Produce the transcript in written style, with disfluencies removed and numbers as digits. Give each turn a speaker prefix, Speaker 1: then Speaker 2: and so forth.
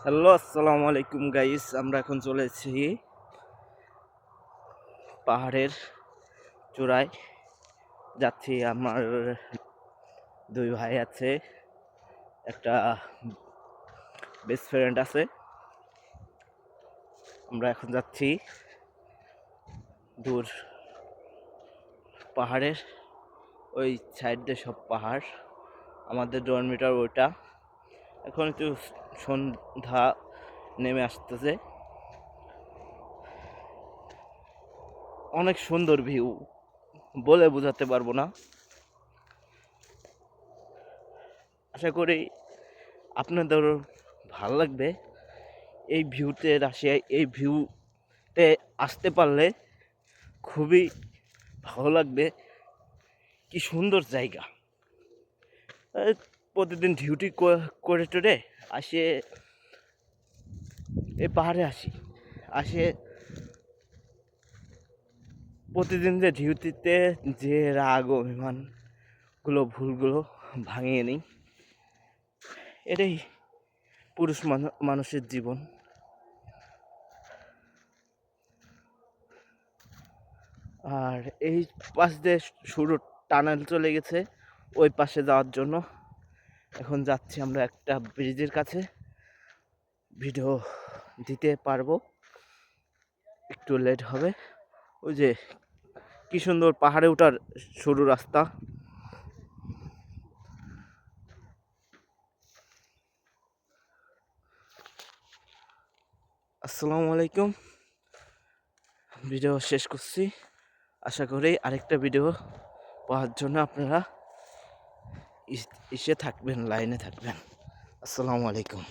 Speaker 1: Hello, আসসালামু আলাইকুম guys. আমরা এখন চলেছি পাহাড়ের চূড়ায় যাচ্ছি। আমার দুই ভাই আছে, একটা বেস্ট ফ্রেন্ড আছে। আমরা এখন যাচ্ছি দূর পাহাড়ের ওই সাইড দিয়ে, সব পাহাড়। আমাদের ডরমিটার ওইটা। এখন একটু সন্ধ্যা নেমে আসতেছে, অনেক সুন্দর ভিউ, বলে বোঝাতে পারবো না। আশা করি আপনাদের ভালো লাগবে। এই ভিউতে রাশিয়ায় এই ভিউতে আসতে পারলে খুবই ভালো লাগবে। কি সুন্দর জায়গা। প্রতিদিন ডিউটি করে টোরে আসে এই পাহাড়ে আসে প্রতিদিন যে ডিউটিতে যে রাগ অভিমানগুলো ভুলগুলো ভাঙিয়ে নিই। এটাই পুরুষ মানুষের জীবন। আর এই পাশ দিয়ে শুরু টানেল চলে গেছে ওই পাশে যাওয়ার জন্য। এখন যাচ্ছি আমরা একটা ব্রিজের কাছে, ভিডিও দিতে পারবো, একটু লেট হবে। ওই যে কি সুন্দর পাহাড়ে ওঠার সরু রাস্তা। আসসালামু আলাইকুম। ভিডিও শেষ করছি। আশা করি আরেকটা ভিডিও পাওয়ার জন্য আপনারা এসে থাকবেন, লাইনে থাকবেন। আসসালামু আলাইকুম।